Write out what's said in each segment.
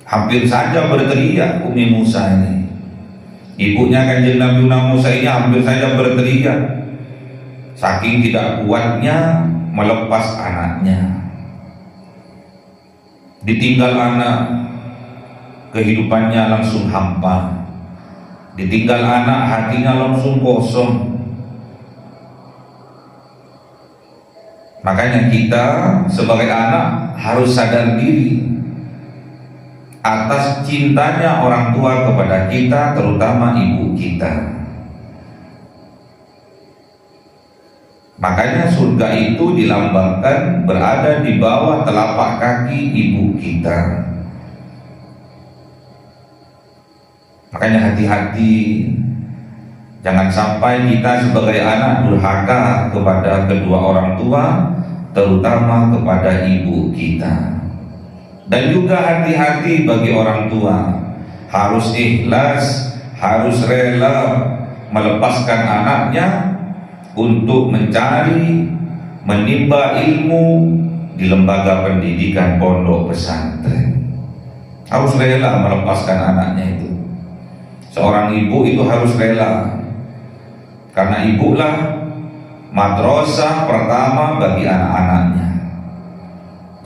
Hampir saja berteriak Umi Musa ini. Ibunya Kanjeng Nabi Musa ini hampir saja berteriak, saking tidak kuatnya melepas anaknya. Ditinggal anak, kehidupannya langsung hampa. Ditinggal anak, hatinya langsung kosong. Makanya kita sebagai anak harus sadar diri atas cintanya orang tua kepada kita, terutama ibu kita. Makanya surga itu dilambangkan berada di bawah telapak kaki ibu kita. Makanya hati-hati, jangan sampai kita sebagai anak durhaka kepada kedua orang tua, terutama kepada ibu kita. Dan juga hati-hati bagi orang tua, harus ikhlas, harus rela melepaskan anaknya untuk mencari, menimba ilmu di lembaga pendidikan pondok pesantren. Harus rela melepaskan anaknya itu. Seorang ibu itu harus rela, karena ibulah madrasah pertama bagi anak-anaknya.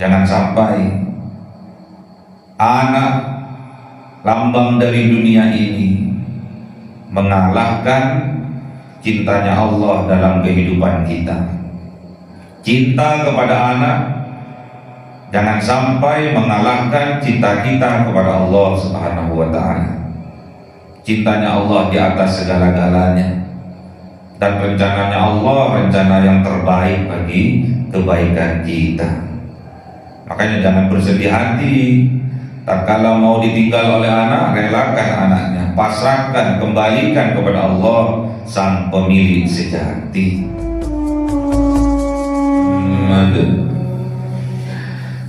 Jangan sampai anak lambang dari dunia ini mengalahkan cintanya Allah dalam kehidupan kita. Cinta kepada anak jangan sampai mengalahkan cinta kita kepada Allah Subhanahu wa ta'ala. Cintanya Allah di atas segala-galanya, dan rencananya Allah rencana yang terbaik bagi kebaikan kita. Makanya jangan bersedih hati tatkala mau ditinggal oleh anak, relakan anaknya, pasrahkan, kembalikan kepada Allah sang pemilik sejati.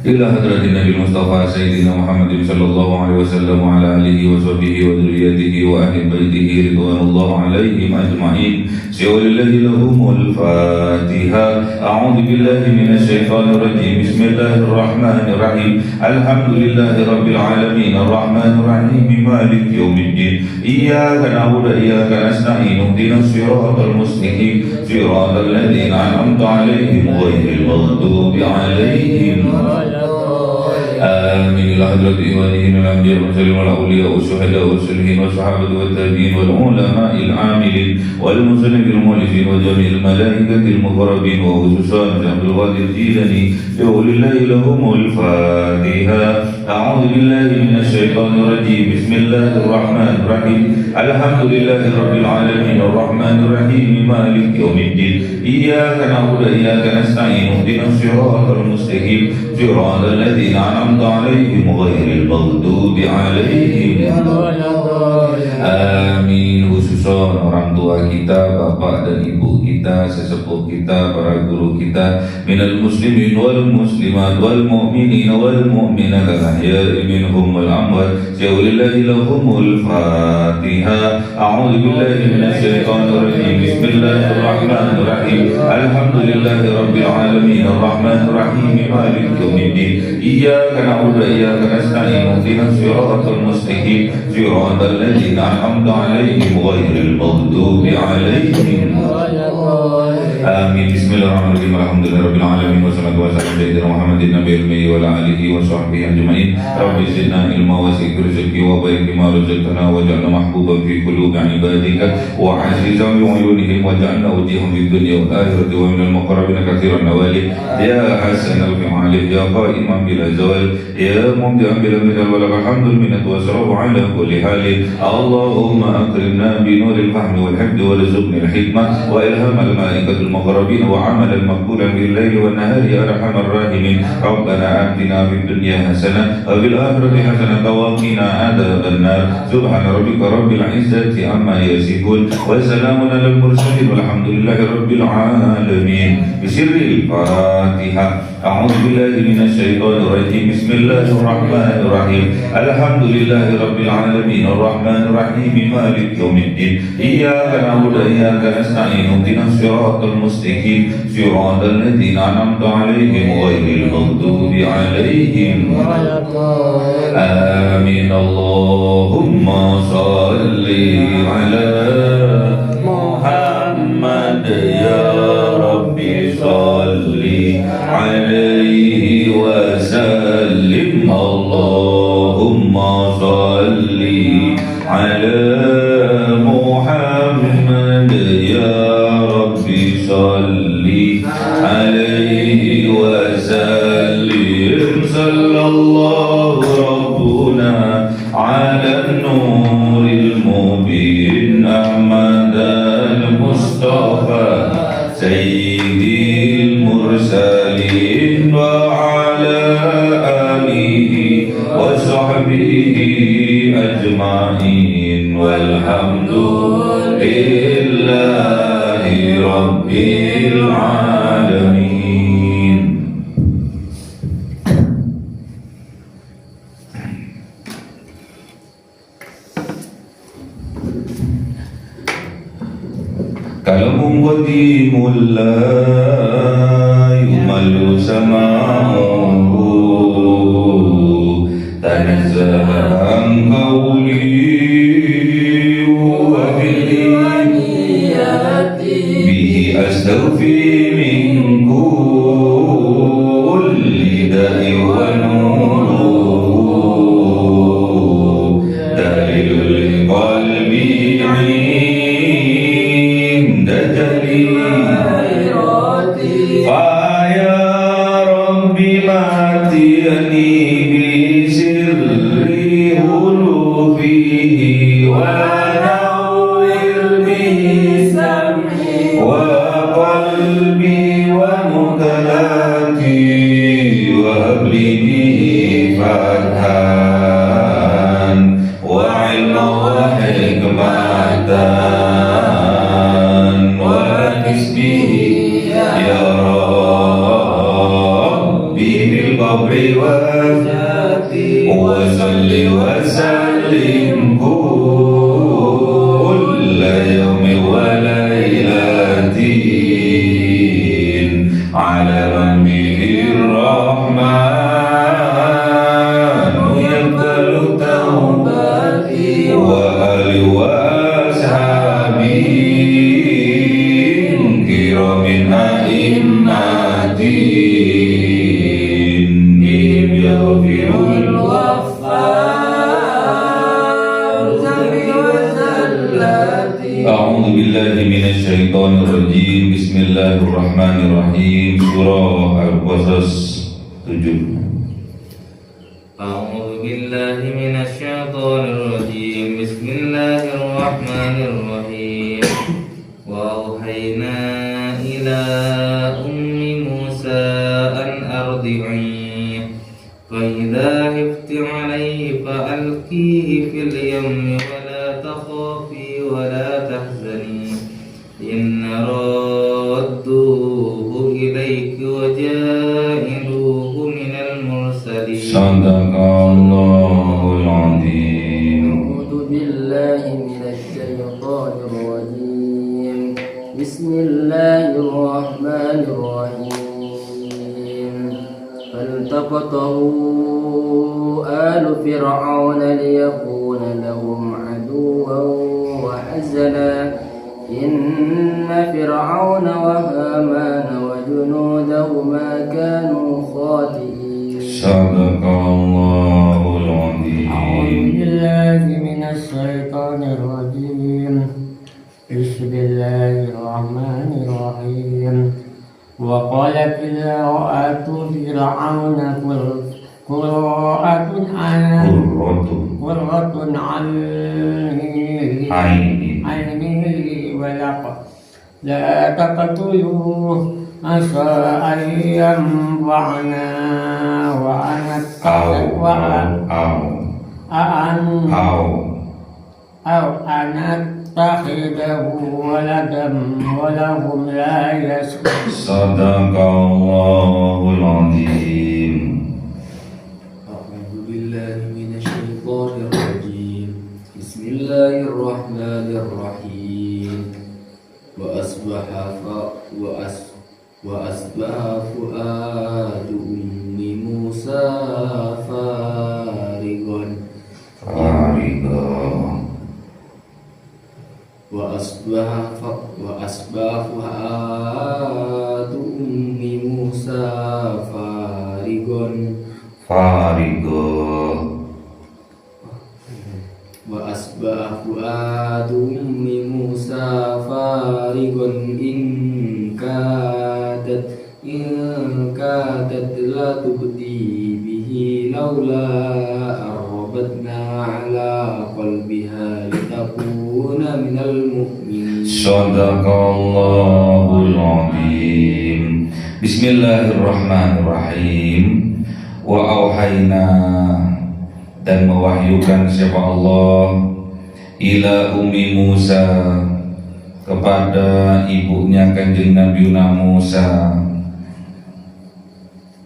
Ila hadratin Nabi Mustafa Sayyidina Muhammadin sallallahu alaihi wasallam wa ala alihi wa sahbihi wa dhurriyyatihi wa ahli baitihi ridwanullah alaihim ajma'in. Siwalillahi lahumul Fatiha. A'udzu billahi minasy syaithanir rajim. Bismillahirrahmanirrahim. Alhamdulillahi rabbil alamin arrahmanir rahim maliki yaumiddin. Iyyaka na'budu wa iyyaka nasta'in. Ihdinas siratal mustaqim. Siratal ladzina an'amta 'alaihim ghairil maghdubi 'alaihim. آمين. إلى حضرة إخوانهم الأنبياء والمرسلين والأولياء والشهداء والصالحين والصحابة والتابعين والعلماء العاملين والمصنفين المؤلفين وجميع الملائكة المقربين وخصوصا عبد القادر الجيلاني يقول الله لهم الفاتحة. أعوذ بالله من الشيطان الرجيم. بسم الله الرحمن الرحيم. الحمد لله رب العالمين الرحمن الرحيم مالك يوم الدين. إياك نعبد وإياك نستعين. اهدنا الصراط المستقيم صراط الذين أنعمت عليهم غير المغضوب عليهم. Amin. Khususon orang tua kita, bapak dan ibu kita, sesepuh kita, para guru kita, minal muslimin wal muslimat wal mu'minin wal mu'minat al-ahya'i minhum wal amwat. Siwalillahi lahumul Fatiha. A'udzu billahi minasy syaithanir rajim. Bismillahirrahmanirrahim. Alhamdulillahi rabbil alamin arrahmanir rahim maliki yaumiddin. Iyyaka na'budu wa iyyaka nasta'in. Ihdinas siratal mustaqim siratal ladzina an'amta 'alaihim ghairil maghdubi 'alaihim. Amin. Bismillahirrahmanirrahim. Alhamdulillahirabbil alamin wassalatu wassalamu ala sayyidina Muhammadin nabiyil ummi wa ala alihi wa sahbihi ajma'in. Rabbi zidna ilma wa zid rizqi wa barik bima razaqtana waj'alna mahbuban fi qulubi 'ibadika wa 'azizan bi 'uyunihim waj'alna wajihum fid dunya wal akhirati wa minal muqarrabin katsiran nawali. Ya hasanal fi'ali ya qa'iman bila zawal ya mubdi'an bila midal wa lakal hamdul minnatu wa sarafu ala kulli halin. Allahumma akrimna bi nuril fahmi wal hifdi warzuqna al hikmah wa ilham al malaikatul muqarrabin wa amalan maqbulan bil laili wan nahari ya arhamar rahimin. Rabbana atina fid dunya hasanah wa fil akhirati hasanah wa qina adzaban nar. Subhana rabbika rabbil izzati amma yasifun wa salamun alal mursalin walhamdulillahi rabbil alamin. Bisirril Fatihah. A'udzu billahi minasy syaithanir rajim. Bismillahirrahmanirrahim. Alhamdulillahi rabbil alamin arrahmanir rahim maliki yaumiddin. Iyyaka na'budu wa iyyaka nasta'in. Ihdinas siratal mustaqim siratal ladzina an'amta 'alaihim ghairil maghdubi 'alaihim. Amin. على محمد يا ربي صل عليه وسلم اللهم صل على محمد يا ربي صل عليه وسلم صلى الله ربنا على النور المبين أحمد المصطفى سيد المرسلين وعلى آله وصحبه أجمعين والحمد لله رب العالمين. Kalamun qadimul la yumallu sama'uhu tanazzaha an qawli wa bihi astaghfi min kulli da'i wa nuru dalilul qalbi Faya Rabbi matiyani bisirri hulufihi wa nawwir bihi sam'i wa qalbi wa mukalati wa habli bihi fathan wa ilma wa hikmatan wa nisbihi ya Rabbi wa salli wa sallim kulla yawmi wa laylatin ala nabiyir rahman yaqbalu tawbati wa ali wa ashabi kiramin a'immati A'udzu billahi minasy syaithanir rajim. Bismillahirrahmanirrahim. Surah Al-Qasas 7. A'udzu billahi minasy syaithanir rajim. Bismillahirrahmanirrahim. Wa auhayna ila ummi Musa an ardi'i fa idza khifti 'alayhi fa alqihi fil yammi wa la takhafi wa la tahzani inna radduhu ilayki wa ja'iluhu minal mursalin. Sadaqallahul azim. A'udzu billahi minasy syaithanir rajim. Bismillahirrahmanirrahim. فالتقطه آل فرعون ليكون لهم عدوا وحزنا إن فرعون وهامان وجنودهما كانوا خاطئين. صدق الله العظيم. أعوذ بالله من الشيطان الرجيم. بسم الله الرحمن الرحيم. وقالت امرأة فرعون قرة عيني ولق لا تقتلوه عسى أن ينفعنا أو أن نتخذه ولدا ولهم لا يشعرون. صدق الله العظيم. أعوذ بالله من الشيطان الرجيم. بسم الله الرحمن الرحيم. وأصبح فؤاد أم موسى فارغا وأصبح فؤاد أم موسى فارغا وأصبح فؤاد أم موسى فارغا إن كادت لتبدي به لولا أن ربطنا على قلبها لتكون من المؤمنين. Sadaqallahul azim. Bismillahirrahmanirrahim. Wa auhayna, dan mewahyukan siapa Allah, ila ummi Musa, kepada ibunya Kanjeng Nabi Musa.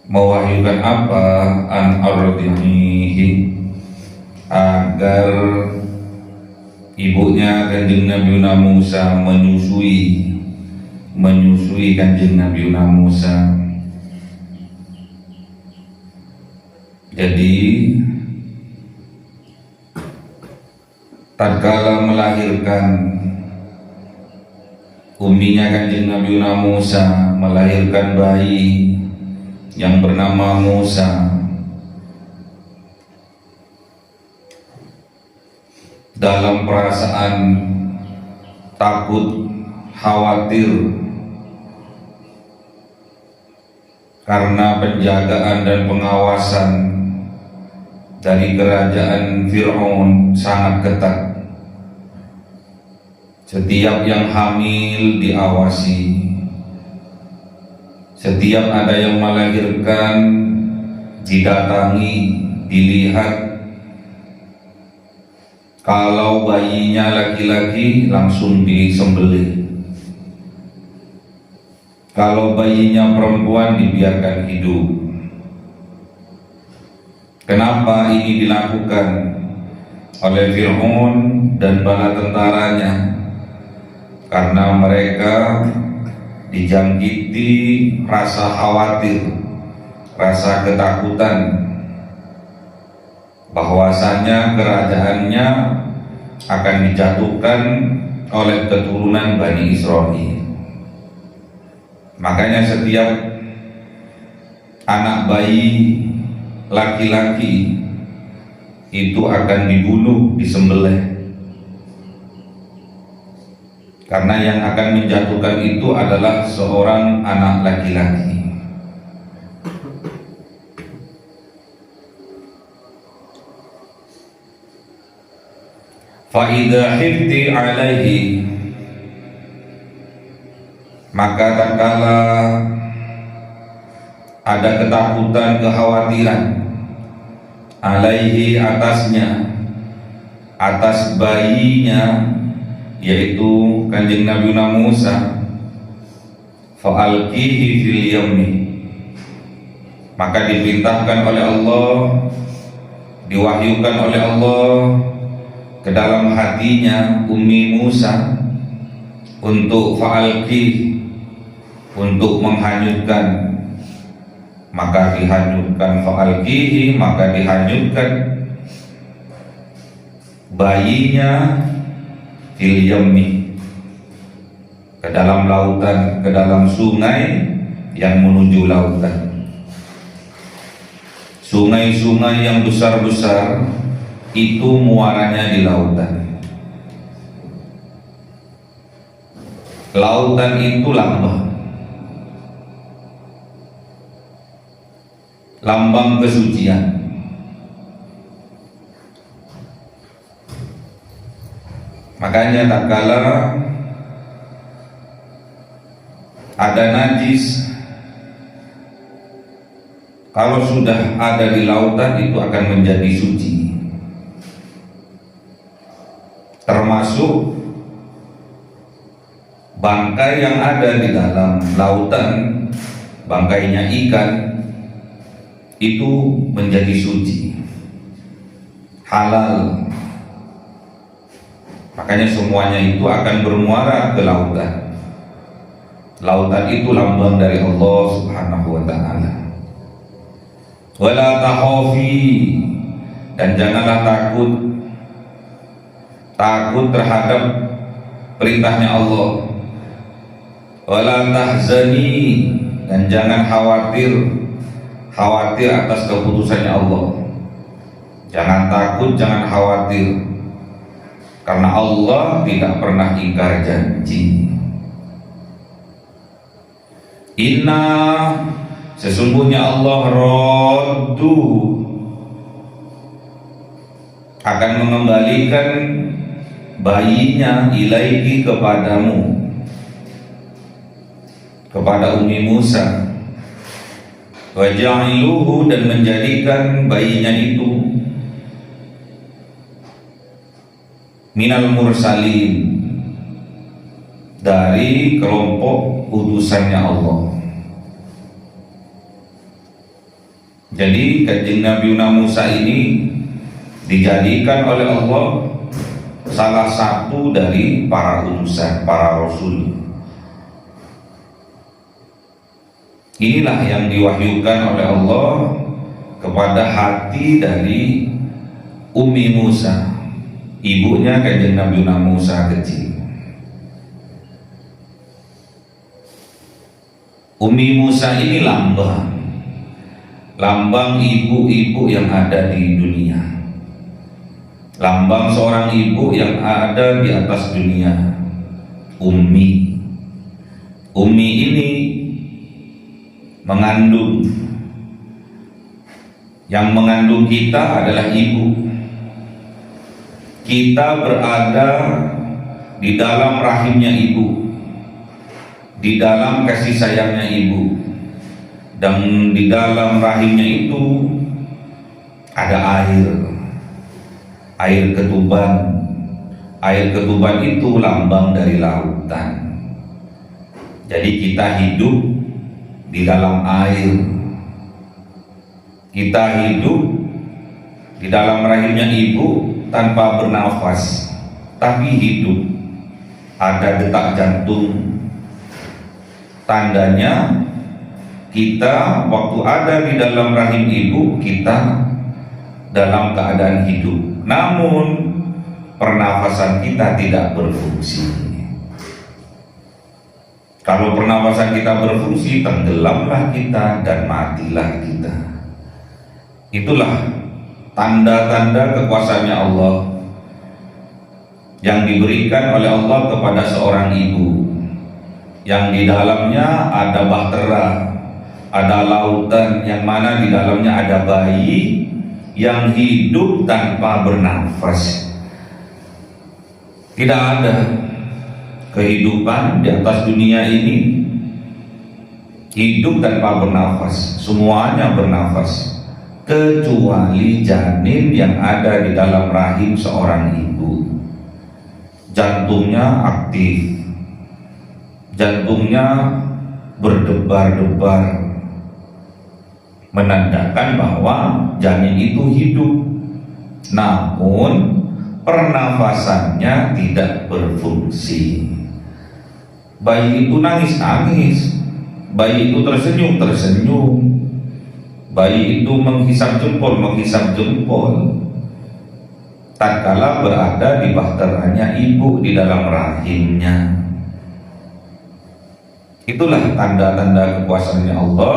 Mewahyukan apa? An ardinihi, agar ibunya Kanjeng Nabi Musa menyusui Kanjeng Nabi Musa. Jadi tatkala melahirkan umminya Kanjeng Nabi Musa, melahirkan bayi yang bernama Musa, dalam perasaan takut, khawatir karena penjagaan dan pengawasan dari kerajaan Fir'aun sangat ketat. Setiap yang hamil diawasi, setiap ada yang melahirkan didatangi, dilihat. Kalau bayinya laki-laki langsung disembelih, kalau bayinya perempuan dibiarkan hidup. Kenapa ini dilakukan oleh Fir'aun dan bala tentaranya? Karena mereka dijangkiti rasa khawatir, rasa ketakutan bahwasanya kerajaannya akan dijatuhkan oleh keturunan Bani Israel. Makanya setiap anak bayi laki-laki itu akan dibunuh, disembelih. Karena yang akan menjatuhkan itu adalah seorang anak laki-laki. Fa idza khifti alaihi, maka tatkala ada ketakutan, kekhawatiran, alaihi, atasnya, atas bayinya, yaitu Kanjeng Nabi Musa, fa'alqihi fil yammi, maka diperintahkan oleh Allah, diwahyukan oleh Allah ke dalam hatinya Ummi Musa untuk fa'alqih, untuk menghanyutkan. Maka dihanyutkan, fa'alqihi, maka dihanyutkan bayinya fil yammi, ke dalam lautan, ke dalam sungai yang menuju lautan. Sungai-sungai yang besar-besar itu muaranya di lautan. Lautan itu lambang kesucian. Makanya tatkala ada najis, kalau sudah ada di lautan itu akan menjadi suci. Termasuk bangkai yang ada di dalam lautan, bangkainya ikan, itu menjadi suci, halal. Makanya semuanya itu akan bermuara ke lautan. Lautan itu lambang dari Allah Subhanahu wa ta'ala. Wala takhafi, dan janganlah takut terhadap perintahnya Allah. Wala tahzani, dan jangan khawatir atas keputusannya Allah. Jangan takut, jangan khawatir, karena Allah tidak pernah ingkar janji. Inna, sesungguhnya Allah raddu, akan mengembalikan bayinya ilaiki kepadamu, kepada Ummi Musa. Wa ja'iluhu, dan menjadikan bayinya itu minal mursalin, dari kelompok utusannya Allah. Jadi kanjeng Nabi Musa ini dijadikan oleh Allah salah satu dari para utusan, para rasul. Inilah yang diwahyukan oleh Allah kepada hati dari Ummi Musa, ibunya kanjeng Nabi Musa kecil. Ummi Musa ini lambang ibu-ibu yang ada di dunia, lambang seorang ibu yang ada di atas dunia. Ummi ini mengandung, yang mengandung kita adalah ibu. Kita berada di dalam rahimnya ibu, di dalam kasih sayangnya ibu, dan di dalam rahimnya itu ada air ketuban. Air ketuban itu lambang dari lautan. Jadi kita hidup di dalam air, kita hidup di dalam rahimnya ibu tanpa bernafas, tapi hidup, ada detak jantung. Tandanya kita waktu ada di dalam rahim ibu, kita dalam keadaan hidup, namun pernafasan kita tidak berfungsi. Kalau pernapasan kita berfungsi, tenggelamlah kita dan matilah kita. Itulah tanda-tanda kekuasaannya Allah yang diberikan oleh Allah kepada seorang ibu, yang di dalamnya ada bahtera, ada lautan, yang mana di dalamnya ada bayi yang hidup tanpa bernafas. Tidak ada kehidupan di atas dunia ini hidup tanpa bernafas. Semuanya bernafas kecuali janin yang ada di dalam rahim seorang ibu. Jantungnya aktif, jantungnya berdebar-debar, menandakan bahwa janin itu hidup, namun pernafasannya tidak berfungsi. Bayi itu nangis-nangis, bayi itu tersenyum-tersenyum, bayi itu menghisap jempol, tatkala berada di bahteranya ibu di dalam rahimnya. Itulah tanda-tanda kekuasaannya Allah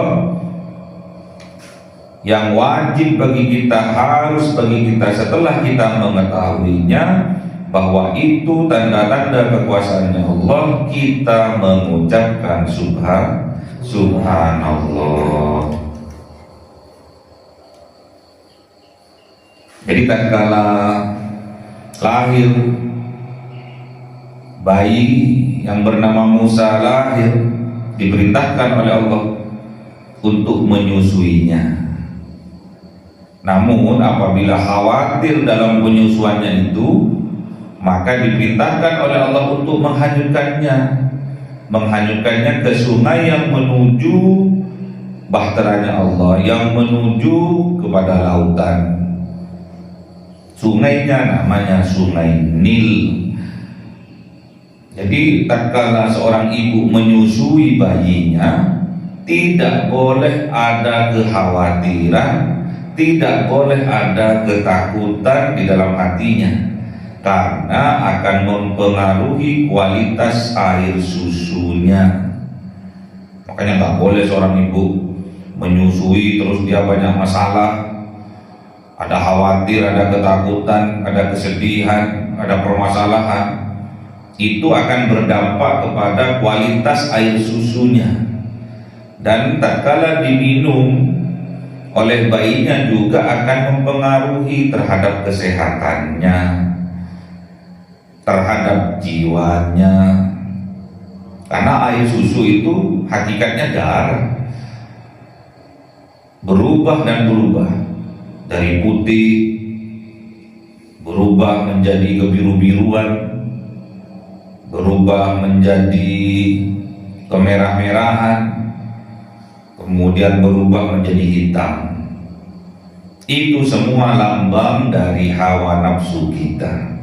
yang wajib bagi kita, harus bagi kita setelah kita mengetahuinya bahwa itu tanda-tanda kekuasaannya Allah, kita mengucapkan subhanallah. Jadi tatkala lahir bayi yang bernama Musa lahir, diperintahkan oleh Allah untuk menyusuinya. Namun apabila khawatir dalam penyusuannya itu, maka diperintahkan oleh Allah untuk menghanyutkannya ke sungai yang menuju bahteranya Allah, yang menuju kepada lautan. Sungainya namanya Sungai Nil. Jadi tatkala seorang ibu menyusui bayinya, tidak boleh ada kekhawatiran, tidak boleh ada ketakutan di dalam hatinya, karena akan mempengaruhi kualitas air susunya. Makanya nggak boleh seorang ibu menyusui terus dia banyak masalah, ada khawatir, ada ketakutan, ada kesedihan, ada permasalahan. Itu akan berdampak kepada kualitas air susunya, dan tatkala diminum oleh bayinya juga akan mempengaruhi terhadap kesehatannya, terhadap jiwanya. Karena air susu itu hakikatnya darah, berubah dan berubah dari putih berubah menjadi kebiru-biruan, berubah menjadi kemerah-merahan, kemudian berubah menjadi hitam. Itu semua lambang dari hawa nafsu kita.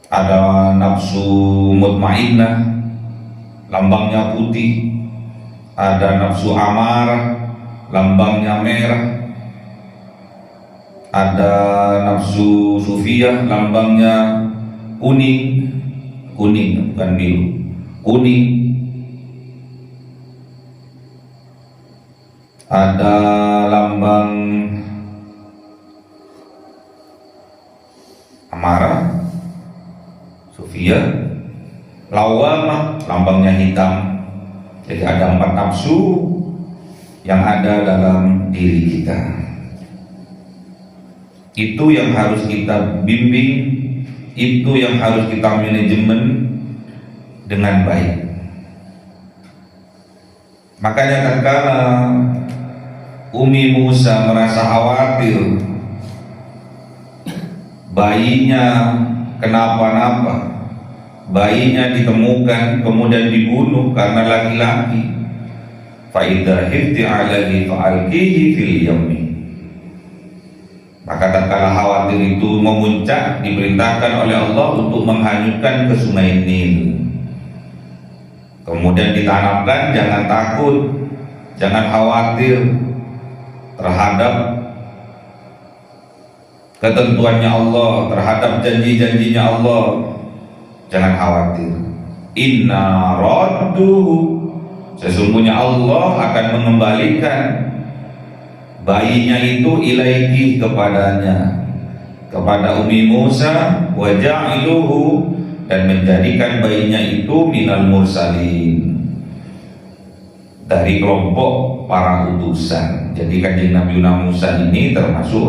Ada nafsu mutmainnah, lambangnya putih. Ada nafsu amarah, lambangnya merah. Ada nafsu sufiyah, lambangnya kuning. Kuning bukan biru, kuning. Ada lambang amarah, sufiyah, lawamah, lambangnya hitam. Jadi ada 4 nafsu yang ada dalam diri kita. Itu yang harus kita bimbing, itu yang harus kita manajemen dengan baik. Makanya tatkala Umi Musa merasa khawatir bayinya kenapa-napa, bayinya ditemukan kemudian dibunuh karena laki-laki, fa idza hifti alaihi fa'alqihi fil yammi. Maka tatkala khawatir itu memuncak, diperintahkan oleh Allah untuk menghanyutkan ke sungai Nil. Kemudian ditanamkan jangan takut, jangan khawatir terhadap ketentuannya Allah, terhadap janji-janjinya Allah. Jangan khawatir. Inna radduhu, sesungguhnya Allah akan mengembalikan bayinya itu ilaiki, kepadanya, kepada Umi Musa, wa ja'iluhu, dan menjadikan bayinya itu minal mursalin, dari kelompok para utusan. Jadi kanjeng Nabi Musa ini termasuk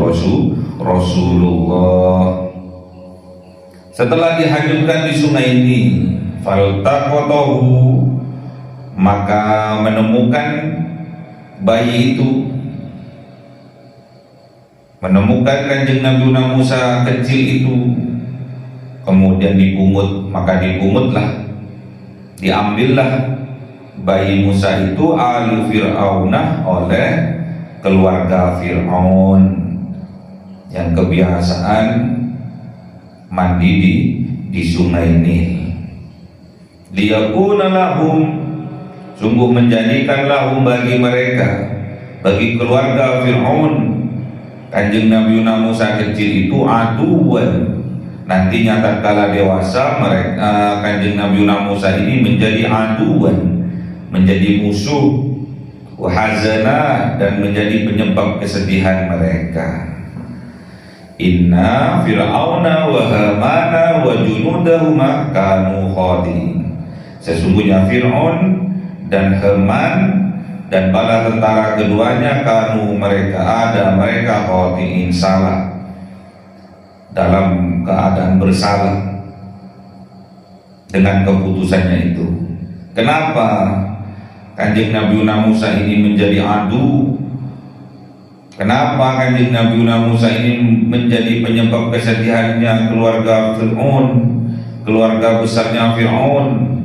Rasulullah. Setelah dihanyutkan di sungai Nil, faltaqatahu, maka menemukan bayi itu, menemukan kanjeng Nabi Musa kecil itu, kemudian dipungut. Maka dipungutlah, diambillah bayi Musa itu alu Fir'aunah oleh keluarga Fir'aun yang kebiasaan mandi di sungai Nil. Liyakuna lahum, sungguh menjadikan lahum bagi mereka, bagi keluarga Fir'aun, kanjeng Nabi Musa kecil itu aduan. Nantinya tatkala dewasa mereka, kanjeng Nabi Musa ini menjadi aduan, menjadi musuh, wahazana, dan menjadi penyebab kesedihan mereka. Inna fir'auna wa hamana wa junudahuma kanu khadi'in. Sesungguhnya Fir'aun dan Haman dan bala tentara keduanya, kanu, mereka khadi'in, salah, dalam keadaan bersalah dengan keputusannya itu. Kenapa kanjeng Nabi Musa ini menjadi adu? Kenapa kanjeng Nabi Musa ini menjadi penyebab kesedihannya keluarga Fir'aun, keluarga besarnya Fir'aun?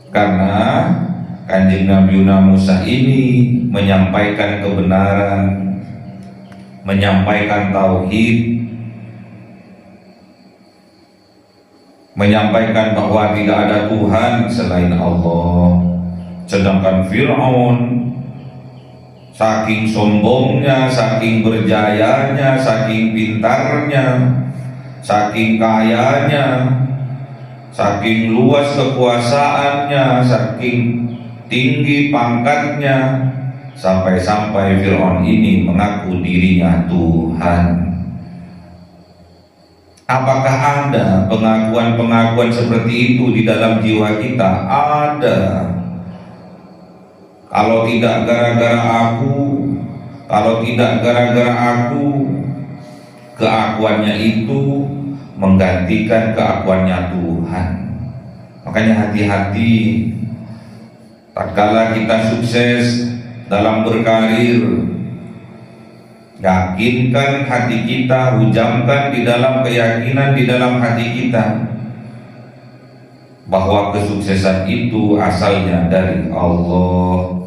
Karena kanjeng Nabi Musa ini menyampaikan kebenaran, menyampaikan tauhid, menyampaikan bahwa tidak ada Tuhan selain Allah. Sedangkan Fir'aun saking sombongnya, saking berjayanya, saking pintarnya, saking kayanya, saking luas kekuasaannya, saking tinggi pangkatnya, sampai-sampai Fir'aun ini mengaku dirinya Tuhan. Apakah ada pengakuan-pengakuan seperti itu di dalam jiwa kita? Ada. Kalau tidak gara-gara aku, kalau tidak gara-gara aku, keakuannya itu menggantikan keakuannya Tuhan. Makanya hati-hati tatkala kita sukses dalam berkarir, yakinkan hati kita, hujamkan di dalam keyakinan di dalam hati kita bahwa kesuksesan itu asalnya dari Allah.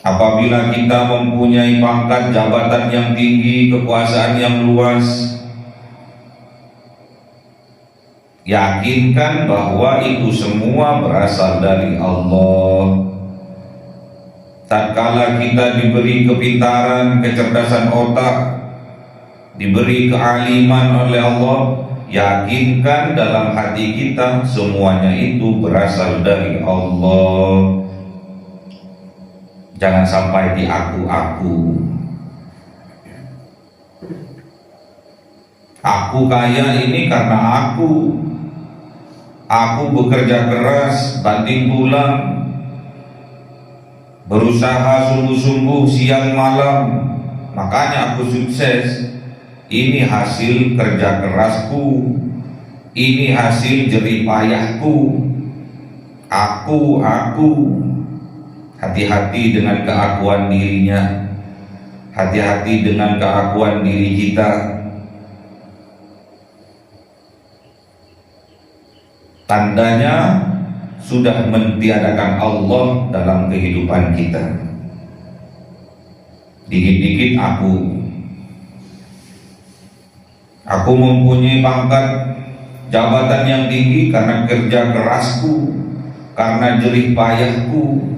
Apabila kita mempunyai pangkat jabatan yang tinggi, kekuasaan yang luas, yakinkan bahwa itu semua berasal dari Allah. Tatkala kita diberi kepintaran, kecerdasan otak, diberi kealiman oleh Allah, yakinkan dalam hati kita semuanya itu berasal dari Allah. Jangan sampai di aku. Aku kaya ini karena aku bekerja keras banting tulang, berusaha sungguh-sungguh siang malam, makanya aku sukses. Ini hasil kerja kerasku, ini hasil jerih payahku. Aku. Hati-hati dengan keakuan dirinya, hati-hati dengan keakuan diri kita. Tandanya sudah mentiadakan Allah dalam kehidupan kita. Dikit-dikit aku mempunyai pangkat jabatan yang tinggi karena kerja kerasku, karena jerih payahku.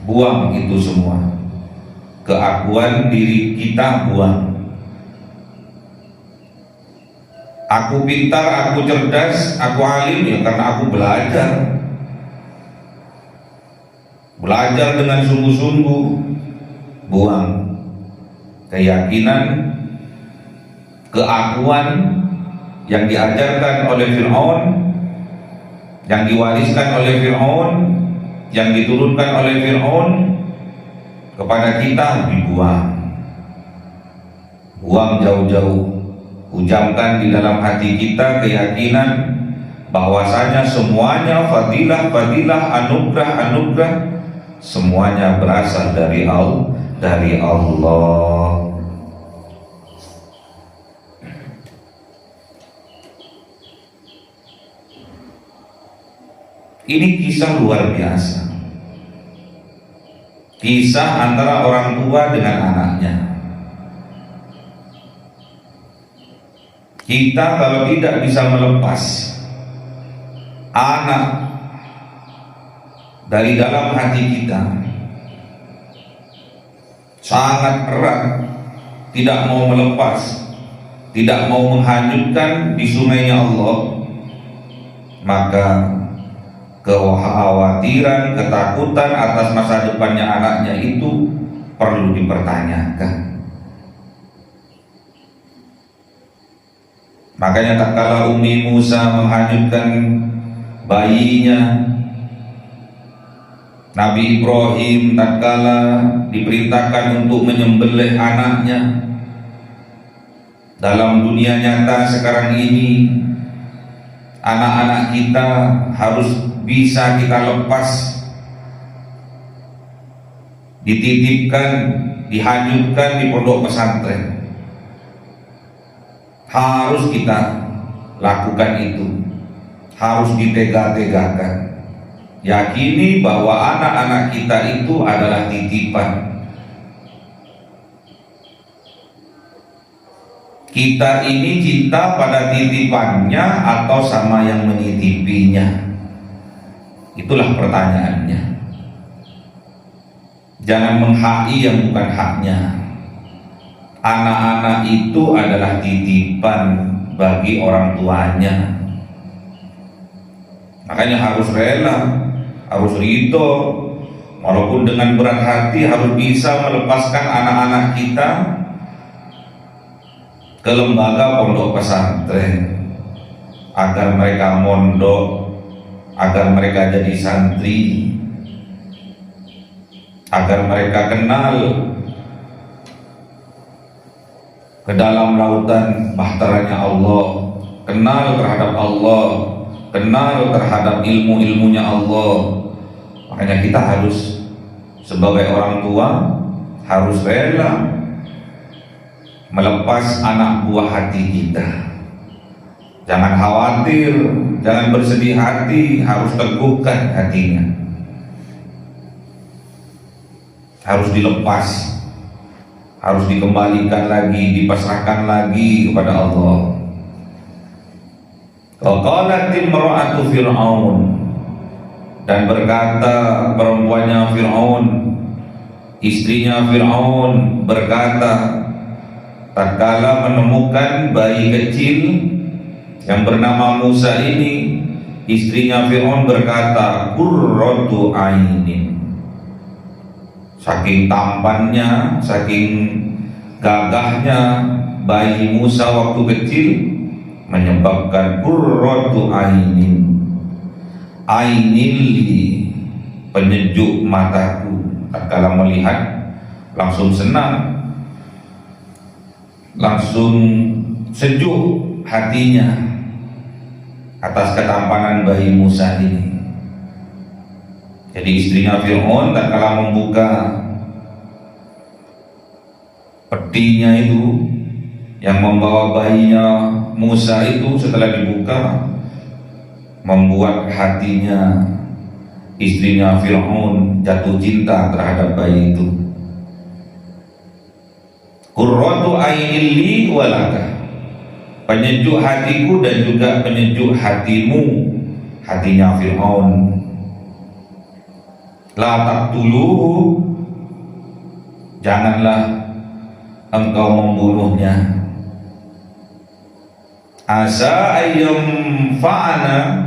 Buang itu semua. Keakuan diri kita buang. Aku pintar, aku cerdas, aku alim ya karena aku belajar dengan sungguh-sungguh. Buang keyakinan, keakuan yang diajarkan oleh Fir'aun, yang diwariskan oleh Fir'aun, yang diturunkan oleh Fir'aun kepada kita, dibuang. Buang jauh-jauh. Hujamkan di dalam hati kita keyakinan bahwasanya semuanya fadilah, anugerah, semuanya berasal dari Allah. Ini kisah luar biasa. Kisah antara orang tua dengan anaknya. Kita kalau tidak bisa melepas anak dari dalam hati kita, sangat erat, tidak mau melepas, tidak mau menghanyutkan di sungainya Allah, maka kekhawatiran, ketakutan atas masa depannya anaknya itu perlu dipertanyakan. Makanya tatkala Ummi Musa menghanyutkan bayinya, Nabi Ibrahim tatkala diperintahkan untuk menyembelih anaknya. Dalam dunia nyata sekarang ini, anak-anak kita harus bisa kita lepas, dititipkan, dihanyutkan di pondok pesantren. Harus kita lakukan itu, harus ditega-tegakan. Yakini bahwa anak-anak kita itu adalah titipan. Kita ini cinta pada titipannya atau sama yang menitipinya? Itulah pertanyaannya. Jangan menghaki yang bukan haknya. Anak-anak itu adalah titipan bagi orang tuanya. Makanya harus rela, harus ridho, walaupun dengan berat hati harus bisa melepaskan anak-anak kita ke lembaga pondok pesantren agar mereka mondok, agar mereka jadi santri, agar mereka kenal ke dalam lautan bahteranya Allah, kenal terhadap Allah, kenal terhadap ilmu-ilmunya Allah. Makanya kita harus sebagai orang tua harus rela melepas anak buah hati kita. Jangan khawatir, jangan bersedih hati, harus teguhkan hatinya, harus dilepas, harus dikembalikan lagi, dipasrahkan lagi kepada Allah. Qalat imra'atu Fir'aun, dan berkata perempuannya Fir'aun, istrinya Fir'aun berkata tatkala menemukan bayi kecil yang bernama Musa ini, istrinya Fir'aun berkata, qurratu ainin. Saking tampannya, saking gagahnya bayi Musa waktu kecil menyebabkan qurratu ainin, ainili, penyejuk mataku. Tatkala melihat langsung senang, langsung sejuk hatinya atas ketampanan bayi Musa ini. Jadi istrinya Fir'aun tatkala membuka petinya itu yang membawa bayinya Musa itu, setelah dibuka membuat hatinya istrinya Fir'aun jatuh cinta terhadap bayi itu. Qurratu ainil li walaka, penyejuk hatiku dan juga penyejuk hatimu, hatinya Fir'aun. La taqtuluhu, janganlah engkau membunuhnya. Asa ayyam fa'ana,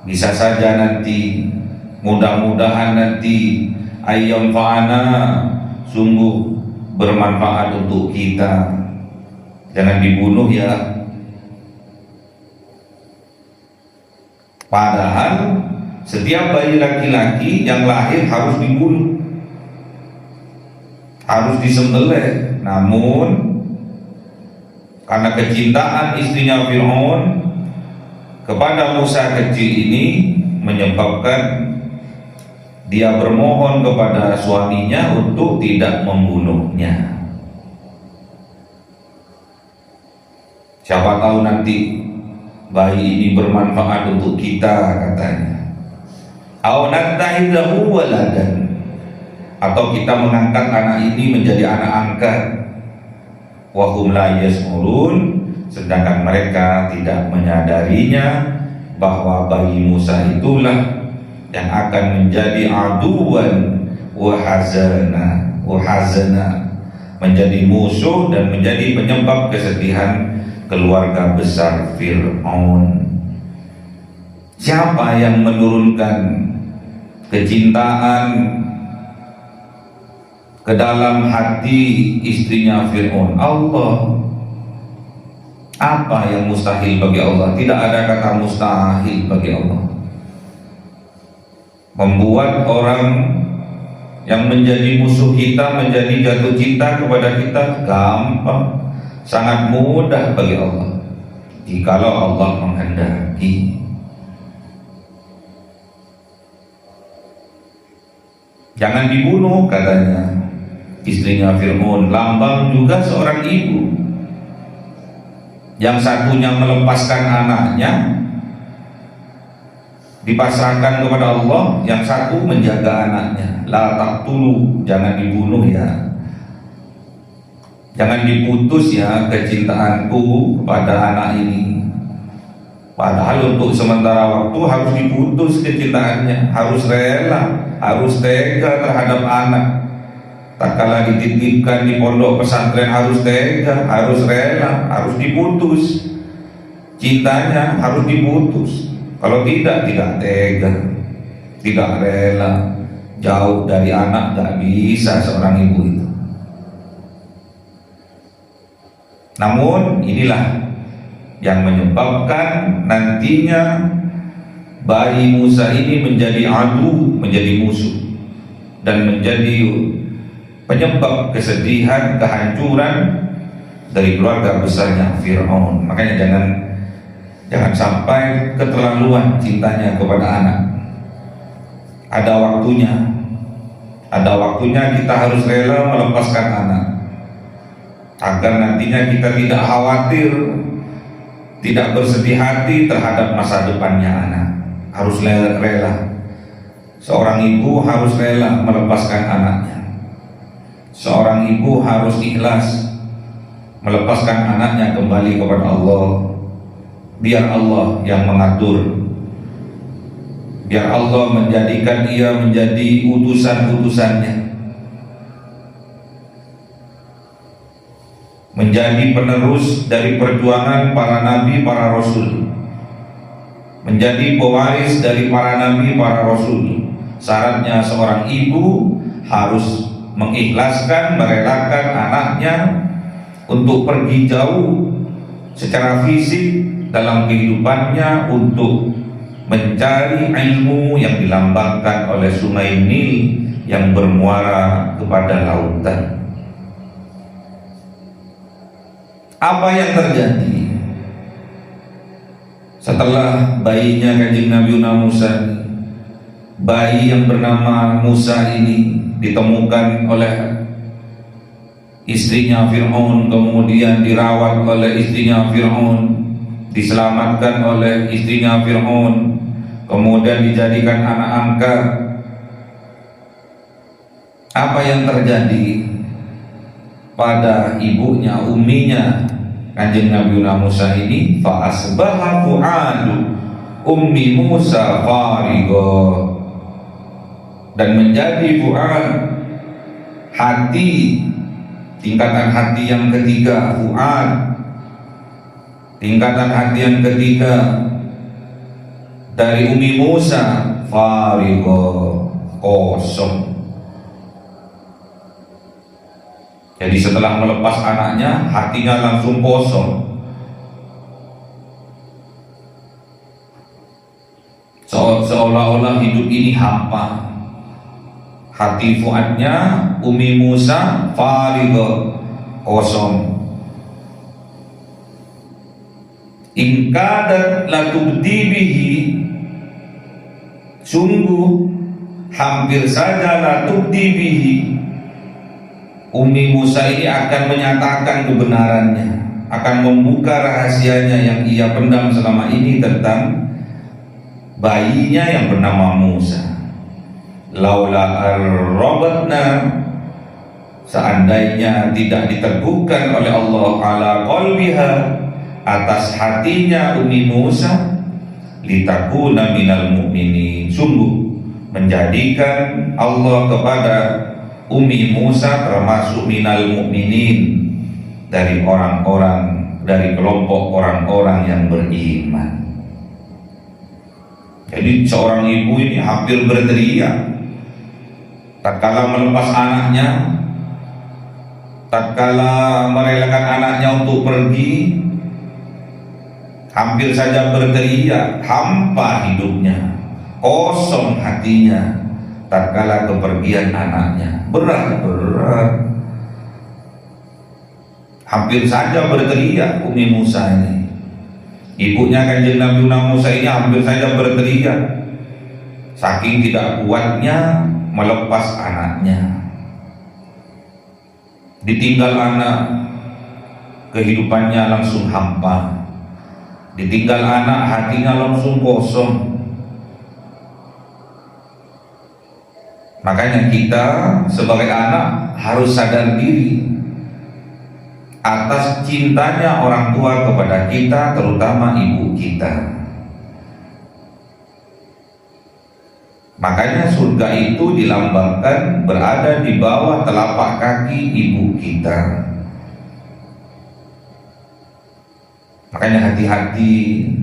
bisa saja nanti, mudah-mudahan nanti, ayyam fa'ana, sungguh bermanfaat untuk kita. Jangan dibunuh ya. Padahal setiap bayi laki-laki yang lahir harus dibunuh, harus disembelih. Namun karena kecintaan istrinya Fir'aun kepada Musa kecil ini menyebabkan dia bermohon kepada suaminya untuk tidak membunuhnya. Siapa tahu nanti bayi ini bermanfaat untuk kita, katanya. Aw nattahidahu waladan, atau kita mengangkat anak ini menjadi anak angkat. Wa hum la yash'urun, sedangkan mereka tidak menyadarinya bahwa bayi Musa itulah yang akan menjadi aduwan wa hazana, menjadi musuh dan menjadi penyebab kesedihan keluarga besar Fir'aun. Siapa yang menurunkan kecintaan ke dalam hati istrinya Fir'aun? Allah. Apa yang mustahil bagi Allah? Tidak ada kata mustahil bagi Allah. Membuat orang yang menjadi musuh kita menjadi jatuh cinta kepada kita gampang, sangat mudah bagi Allah jikalau Allah menghendaki. Jangan dibunuh, katanya istrinya Fir'aun. Lambang juga seorang ibu, yang satunya melepaskan anaknya dipasrahkan kepada Allah, yang satu menjaga anaknya. La taqtulu, jangan dibunuh ya, jangan diputus ya kecintaanku kepada anak ini. Padahal untuk sementara waktu harus diputus kecintaannya, harus rela harus tega terhadap anak. Tak kala dititipkan di pondok pesantren harus tega, harus rela, harus diputus. Cintanya harus diputus. Kalau tidak tega, tidak rela, jauh dari anak, gak bisa seorang ibu itu. Namun inilah yang menyebabkan nantinya bayi Musa ini menjadi adu, menjadi musuh, dan menjadi penyebab kesedihan, kehancuran dari keluarga besarnya Fir'aun. Makanya jangan sampai keterlaluan cintanya kepada anak. Ada waktunya kita harus rela melepaskan anak, agar nantinya kita tidak khawatir, tidak bersedih hati terhadap masa depannya anak. Harus rela. Seorang ibu harus rela melepaskan anaknya. Seorang ibu harus ikhlas melepaskan anaknya kembali kepada Allah. Biar Allah yang mengatur, biar Allah menjadikan ia menjadi utusan-utusannya, menjadi penerus dari perjuangan para nabi, para rasul, menjadi pewaris dari para nabi, para rasul. Syaratnya seorang ibu harus mengikhlaskan, merelakan anaknya untuk pergi jauh secara fisik dalam kehidupannya untuk mencari ilmu yang dilambangkan oleh sungai Nil yang bermuara kepada lautan. Apa yang terjadi setelah bayinya Kanjeng Nabi Musa, bayi yang bernama Musa ini ditemukan oleh istrinya Fir'aun, kemudian dirawat oleh istrinya Fir'aun, diselamatkan oleh istrinya Fir'aun, kemudian dijadikan anak angkat. Apa yang terjadi pada ibunya, umminya Kanjeng Nabi Musa ini? Fa asbaha fu'adu ummi Musa farigo, dan menjadi fu'ad, hati, tingkatan hati yang ketiga, fu'ad, tingkatan hati yang ketiga dari Ummi Musa, farigo, kosong. Jadi setelah melepas anaknya, hatinya langsung kosong. Seolah-olah hidup ini hampa. Hati fuadnya Ummi Musa farigo, kosong. In kadat latubdi bihi, sungguh hampir saja latubdi bihi, Ummi Musa ini akan menyatakan kebenarannya, akan membuka rahasianya yang ia pendam selama ini tentang bayinya yang bernama Musa. Laula ar-rabatna, seandainya tidak diteguhkan oleh Allah ala qalbiha, atas hatinya Ummi Musa, litakuna minal mu'minin, sungguh menjadikan Allah kepada Ummi Musa termasuk minal mu'minin, dari orang-orang, dari kelompok orang-orang yang beriman. Jadi seorang ibu ini hampir berteriak tatkala melepas anaknya, tatkala merelakan anaknya untuk pergi, hampir saja berteriak, hampa hidupnya, kosong hatinya tatkala kepergian anaknya. Berat, hampir saja berteriak Ummi Musa ini. Ibunya Kanjeng Nabi Musa ini hampir saja berteriak, saking tidak kuatnya melepas anaknya. Ditinggal anak, kehidupannya langsung hampa. Ditinggal anak, hatinya langsung kosong. Makanya kita sebagai anak harus sadar diri atas cintanya orang tua kepada kita, terutama ibu kita. Makanya surga itu dilambangkan berada di bawah telapak kaki ibu kita. Makanya hati-hati,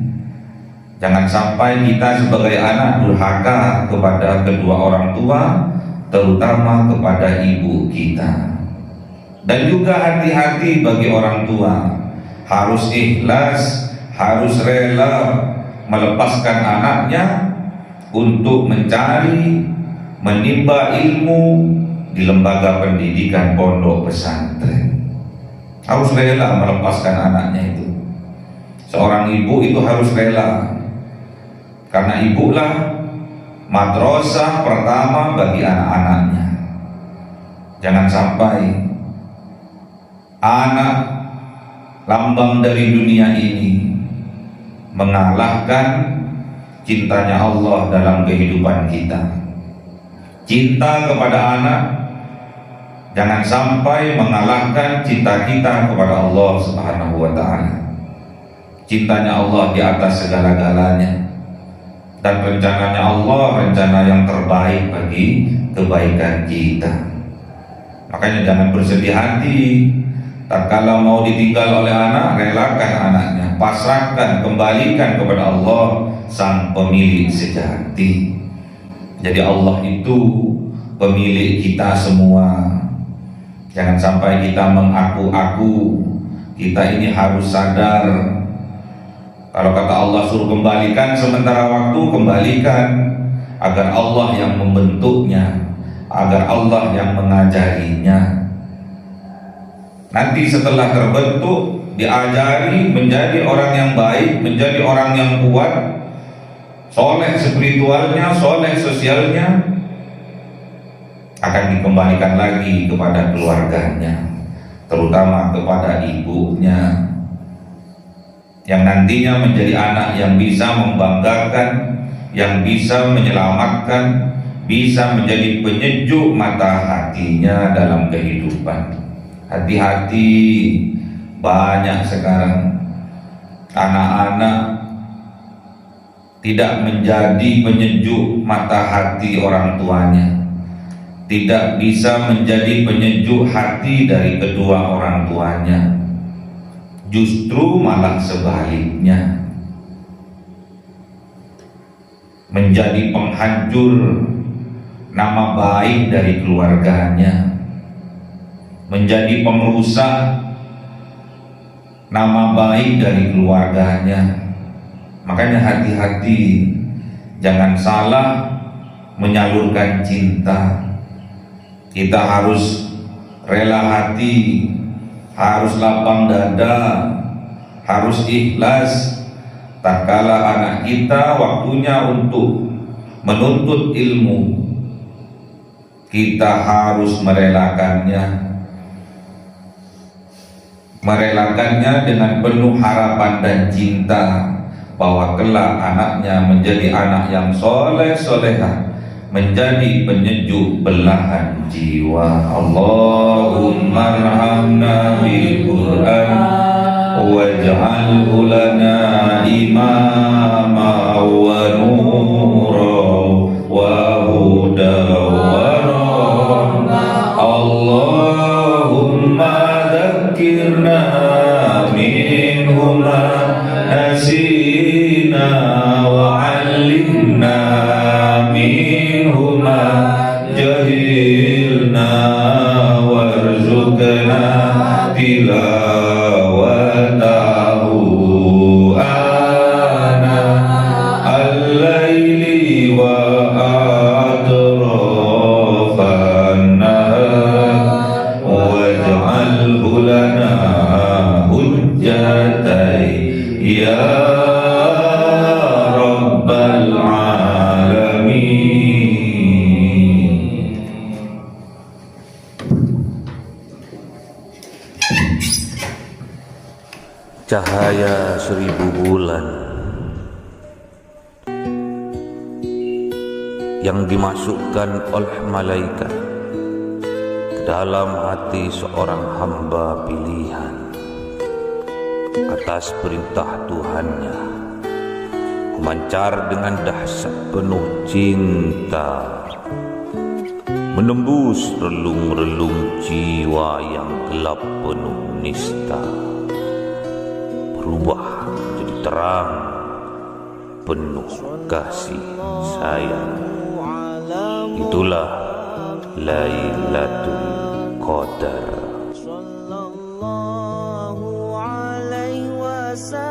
jangan sampai kita sebagai anak durhaka kepada kedua orang tua, terutama kepada ibu kita. Dan juga hati-hati bagi orang tua, harus ikhlas, harus rela melepaskan anaknya untuk mencari, menimba ilmu di lembaga pendidikan pondok pesantren. Harus rela melepaskan anaknya itu. Seorang ibu itu harus rela, karena ibulah madrasah pertama bagi anak-anaknya. Jangan sampai anak lambang dari dunia ini mengalahkan cintanya Allah dalam kehidupan kita. Cinta kepada anak jangan sampai mengalahkan cinta kita kepada Allah Subhanahu wa ta'ala. Cintanya Allah di atas segala-galanya, dan rencananya Allah rencana yang terbaik bagi kebaikan kita. Makanya jangan bersedih hati tatkala mau ditinggal oleh anak, relakan anaknya, pasrahkan, kembalikan kepada Allah sang pemilik sejati. Jadi Allah itu pemilik kita semua. Jangan sampai kita mengaku-aku. Kita ini harus sadar, kalau kata Allah suruh kembalikan sementara waktu, kembalikan, agar Allah yang membentuknya, agar Allah yang mengajarinya. Nanti setelah terbentuk, diajari menjadi orang yang baik, menjadi orang yang kuat, soleh spiritualnya, soleh sosialnya, akan dikembalikan lagi kepada keluarganya, terutama kepada ibunya, yang nantinya menjadi anak yang bisa membanggakan, yang bisa menyelamatkan, bisa menjadi penyejuk mata hatinya dalam kehidupan. Hati-hati, banyak sekarang anak-anak tidak menjadi penyejuk mata hati orang tuanya, tidak bisa menjadi penyejuk hati dari kedua orang tuanya. Justru malah sebaliknya, menjadi penghancur nama baik dari keluarganya, menjadi pengrusak nama baik dari keluarganya. Makanya hati-hati, jangan salah menyalurkan cinta. Kita harus rela hati, harus lapang dada, harus ikhlas. Tatkala anak kita waktunya untuk menuntut ilmu, kita harus merelakannya dengan penuh harapan dan cinta bahwa kelak anaknya menjadi anak yang soleh-solehah, menjadi penyejuk belahan jiwa. Allahumma arhamna bil Qur'an waj'alhu lana imama wa nura wa huda wa rahma. Allahumma dzakirna minhuma nasina wa 'allimna minhuma jahilna warzuqna tilawatahu ana al-laili wa atrafan nahar waj'alhu lana hujjatai ya rabbal alamin. Cahaya 1000 bulan yang dimasukkan oleh malaikat ke dalam hati seorang hamba pilihan atas perintah Tuhannya memancar dengan dahsyat penuh cinta, menembus relung-relung jiwa yang gelap penuh nista, berubah jadi terang penuh kasih sayang. Itulah Lailatul Qadar. Sallallahu alaihi wasallam.